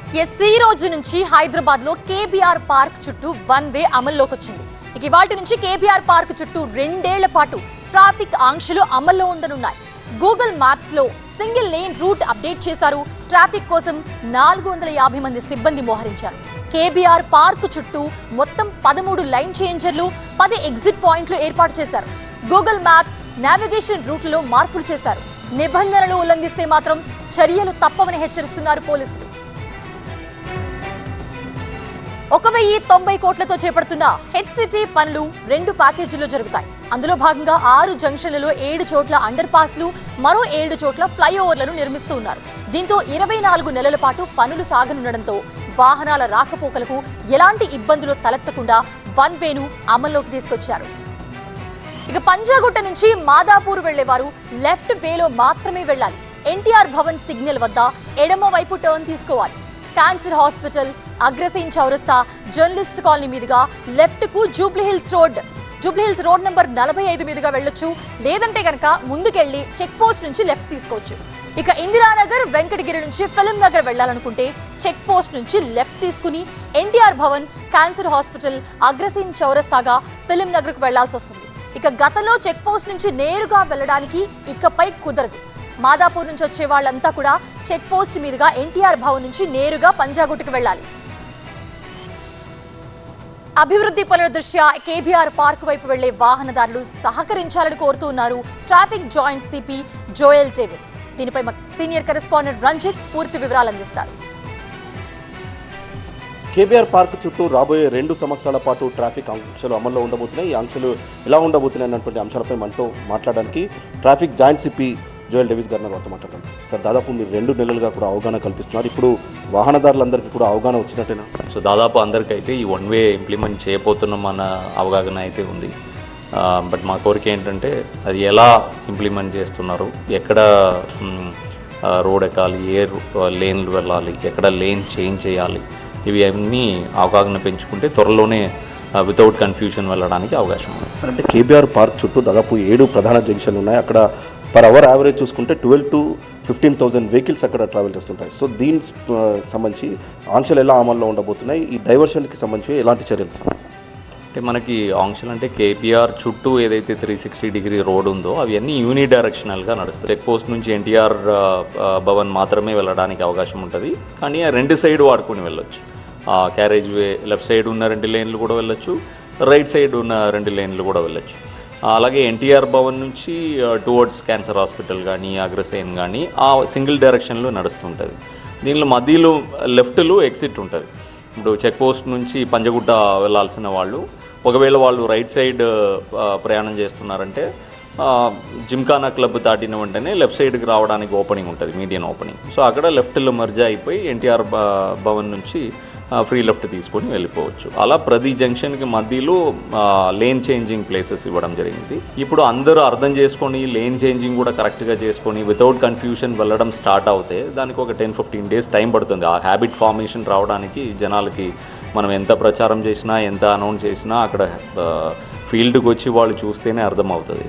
ఈ రోజు నుంచి హైదరాబాద్ లో కేబీఆర్ పార్క్ చుట్టూ వన్ వే అమల్లోకి వచ్చింది. ఇవాల్టి నుంచి కేబీఆర్ పార్క్ చుట్టూ 2 ఏళ్ల పాటు ట్రాఫిక్ ఆంక్షలు అమల్లో ఉండనున్నాయి. గూగుల్ మ్యాప్స్ లో సింగిల్ లేన్ రూట్ అప్డేట్ చేశారు. ట్రాఫిక్ కోసం 450 మంది సిబ్బంది మోహరించారు. కేబీఆర్ పార్క్ చుట్టూ మొత్తం 13 లైన్ చేంజర్లు, 10 ఎగ్జిట్ పాయింట్లు ఏర్పాటు చేశారు. గూగుల్ మ్యాప్స్ నావిగేషన్ రూట్లలో మార్పులు చేశారు. నిబంధనలు ఉల్లంఘిస్తే మాత్రం చర్యలు తప్పవని హెచ్చరిస్తున్నారు పోలీసులు. 1090 కోట్లతో చేపడుతున్న హెచ్సిటీ పనులు 2 ప్యాకేజీల్లో జరుగుతాయి. అందులో భాగంగా 6 జంక్షన్లలో 7 చోట్ల అండర్ పాస్లు, మరో 7 చోట్ల ఫ్లైఓవర్లను నిర్మిస్తూ ఉన్నారు. దీంతో 24 నెలల పాటు పనులు సాగనుండడంతో వాహనాల రాకపోకలకు ఎలాంటి ఇబ్బందులు తలెత్తకుండా వన్ వేను అమల్లోకి తీసుకొచ్చారు. పంజాగుట్ట నుంచి మాదాపూర్ వెళ్లేవారు లెఫ్ట్ వేలో మాత్రమే వెళ్లాలి. ఎన్టీఆర్ భవన్ సిగ్నల్ వద్ద ఎడమ వైపు టర్న్ తీసుకోవాలి. క్యాన్సర్ హాస్పిటల్, అగ్రసేన్ చౌరస్తా, జర్నలిస్ట్ కాలనీ మీదుగా లెఫ్ట్ కు జూబ్లీహిల్స్ రోడ్ నంబర్ 45 మీదుగా వెళ్ళొచ్చు. లేదంటే గనక ముందుకెళ్లి చెక్ పోస్ట్ నుంచి లెఫ్ట్ తీసుకోవచ్చు. ఇందిరానగర్, వెంకటగిరి నుంచి ఫిల్మ్ నగర్ వెళ్లాలనుకుంటే చెక్ పోస్ట్ నుంచి లెఫ్ట్ తీసుకుని NTR Bhavan, cancer hospital, Agrasen చౌరస్తాగా ఫిల్మ్ నగర్ కు వెళ్లాల్సి వస్తుంది. గతంలో చెక్ పోస్ట్ నుంచి నేరుగా వెళ్ళడానికి ఇకపై కుదరదు. మాదాపూర్ నుంచి వచ్చే వాళ్ళంతా కూడా చెక్ పోస్ట్ మీదుగా ఎన్టీఆర్ భవన్ నుంచి నేరుగా పంజాగుట్టకు వెళ్ళాలి. అభివృద్ధి పనుల దృష్ట్యా కేబీఆర్ పార్క్ వైపు వెళ్లే వాహనదారులు సహకరించాలని కోరుతున్నారు traffic joint CP Joel Davis. దీనిపై సీనియర్ కరెస్పాండెంట్ రంజిత్ పూర్తి వివరాలు అందిస్తారు. కేబీఆర్ పార్క్ చుట్టూ రాబోయే 2 సంవత్సరాల పాటు ట్రాఫిక్ ఆంక్షలు అమల్లో ఉండబోతున్నాయి. ఈ ఆంక్షలు ఎలా ఉండబోతున్నాయి అన్నటువంటి అంశాలపై మనతో మాట్లాడడానికి traffic joint CP Joel Davis గారిని వారితో మాట్లాడతాం. సార్, దాదాపు మీరు 2 నెలలుగా కూడా అవగాహన కల్పిస్తున్నారు. ఇప్పుడు వాహనదారులందరికీ కూడా అవగాహన వచ్చినట్టేనా? సో దాదాపు అందరికైతే ఈ వన్ వే ఇంప్లిమెంట్ చేయబోతున్నాం అన్న అవగాహన అయితే ఉంది. బట్ మా కోరిక ఏంటంటే అది ఎలా ఇంప్లిమెంట్ చేస్తున్నారు, ఎక్కడ రోడ్ ఎక్కాలి, ఏ లేన్లు వెళ్ళాలి, ఎక్కడ లేన్ చేంజ్ చేయాలి, ఇవి అన్నీ అవగాహన పెంచుకుంటే త్వరలోనే వితౌట్ కన్ఫ్యూజన్ వెళ్ళడానికి అవకాశం ఉంది. అంటే కేబీఆర్ పార్క్ చుట్టూ దాదాపు 7 ప్రధాన జంక్షన్లు ఉన్నాయి. అక్కడ పర్ అవర్ యావరేజ్ చూసుకుంటే 12 to 15,000 వెహికల్స్ అక్కడ ట్రావెల్ చేస్తుంటాయి. సో దీనికి సంబంధించి ఆంక్షలు ఎలా అమల్లో ఉండబోతున్నాయి, ఈ డైవర్షన్కి సంబంధించి ఎలాంటి చర్యలు? అంటే మనకి ఆంక్షలు అంటే కేబీఆర్ చుట్టూ ఏదైతే 360 డిగ్రీ రోడ్ ఉందో అవి అన్నీ యూని డైరెక్షనల్గా నడుస్తాయి. చెక్ పోస్ట్ నుంచి ఎన్టీఆర్ భవన్ మాత్రమే వెళ్ళడానికి అవకాశం ఉంటుంది. కానీ ఆ 2 సైడ్ వాడుకొని వెళ్ళొచ్చు. క్యారేజ్ వే లెఫ్ట్ సైడ్ ఉన్న 2 లేన్లు కూడా వెళ్ళొచ్చు, రైట్ సైడ్ ఉన్న 2 లేన్లు కూడా వెళ్ళొచ్చు. అలాగే ఎన్టీఆర్ భవన్ నుంచి టువర్డ్స్ క్యాన్సర్ హాస్పిటల్ కానీ, అగ్రసేన్ కానీ ఆ సింగిల్ డైరెక్షన్లో నడుస్తుంటుంది. దీనిలో మధ్యలో లెఫ్ట్లో ఎగ్జిట్ ఉంటుంది. ఇప్పుడు చెక్ పోస్ట్ నుంచి పంజగుట్ట వెళ్ళాల్సిన వాళ్ళు ఒకవేళ వాళ్ళు రైట్ సైడ్ ప్రయాణం చేస్తున్నారంటే జిమ్ఖానా క్లబ్ దాటిన వెంటనే లెఫ్ట్ సైడ్కి రావడానికి ఓపెనింగ్ ఉంటుంది, మీడియన్ ఓపెనింగ్. సో అక్కడ లెఫ్ట్లో మర్జ్ అయిపోయి ఎన్టీఆర్ భవన్ నుంచి ఫ్రీ లెఫ్ట్ తీసుకొని వెళ్ళిపోవచ్చు. అలా ప్రతి జంక్షన్కి మధ్యలో లేన్ చేంజింగ్ ప్లేసెస్ ఇవ్వడం జరిగింది. ఇప్పుడు అందరూ అర్థం చేసుకొని లేన్ చేంజింగ్ కూడా కరెక్ట్గా చేసుకొని వితౌట్ కన్ఫ్యూషన్ వెళ్ళడం స్టార్ట్ అవుతే దానికి ఒక 10-15 డేస్ టైం పడుతుంది. ఆ హ్యాబిట్ ఫార్మేషన్ రావడానికి జనాలకి మనం ఎంత ప్రచారం చేసినా, ఎంత అనౌన్స్ చేసినా అక్కడ ఫీల్డ్కి వచ్చి వాళ్ళు చూస్తేనే అర్థమవుతుంది.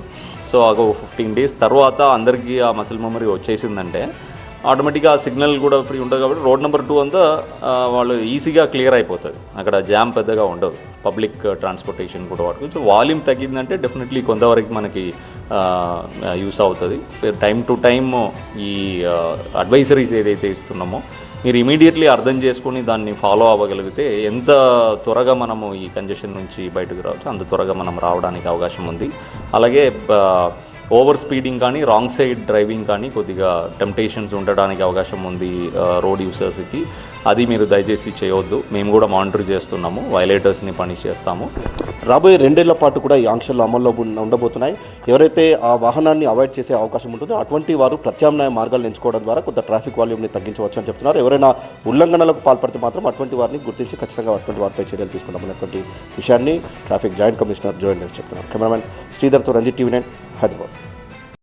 సో ఒక 15 డేస్ తర్వాత అందరికీ ఆ మసిల్ మెమరీ వచ్చేసిందంటే ఆటోమేటిక్గా సిగ్నల్ కూడా ఫ్రీ ఉంటుంది. కాబట్టి రోడ్ నెంబర్ 2 అంతా వాళ్ళు ఈజీగా క్లియర్ అయిపోతుంది. అక్కడ జామ్ పెద్దగా ఉండదు. పబ్లిక్ ట్రాన్స్పోర్టేషన్ కూడా వాడుకోవచ్చు. సో వాల్యూమ్ తగ్గిందంటే డెఫినెట్లీ కొంతవరకు మనకి యూస్ అవుతుంది. టైం టు టైమ్ ఈ అడ్వైజరీస్ ఏదైతే ఇస్తున్నామో మీరు ఇమీడియట్లీ అర్థం చేసుకొని దాన్ని ఫాలో అవ్వగలిగితే ఎంత త్వరగా మనము ఈ కంజెషన్ నుంచి బయటకు రావచ్చు అంత త్వరగా మనం రావడానికి అవకాశం ఉంది. అలాగే ఓవర్ స్పీడింగ్ కానీ, రాంగ్ సైడ్ డ్రైవింగ్ కానీ కొద్దిగా టెంప్టేషన్స్ ఉండడానికి అవకాశం ఉంది రోడ్ యూసర్స్కి. అది మీరు దయచేసి చేయవద్దు. మేము కూడా మానిటర్ చేస్తున్నాము, వైలేటర్స్ని పనిష్ చేస్తాము. రాబోయే 2 ఏళ్ల పాటు కూడా ఈ ఆంక్షలు అమల్లో ఉండబోతున్నాయి. ఎవరైతే ఆ వాహనాన్ని అవాయిడ్ చేసే అవకాశం ఉంటుందో అటువంటి వారు ప్రత్యామ్నాయ మార్గాలను ఎంచుకోవడం ద్వారా కొంత ట్రాఫిక్ వాల్యూమ్ని తగ్గించవచ్చు అని చెప్తున్నారు. ఎవరైనా ఉల్లంఘనలకు పాల్పడితే మాత్రం అటువంటి వారిని గుర్తించి ఖచ్చితంగా అటువంటి వారిపై చర్యలు తీసుకుంటామన్నటువంటి విషయాన్ని traffic joint commissioner Joel Davis చెప్తున్నారు. కెమెరామెన్ శ్రీధర్తో రంజిత్, TV9 హైదరాబాద్.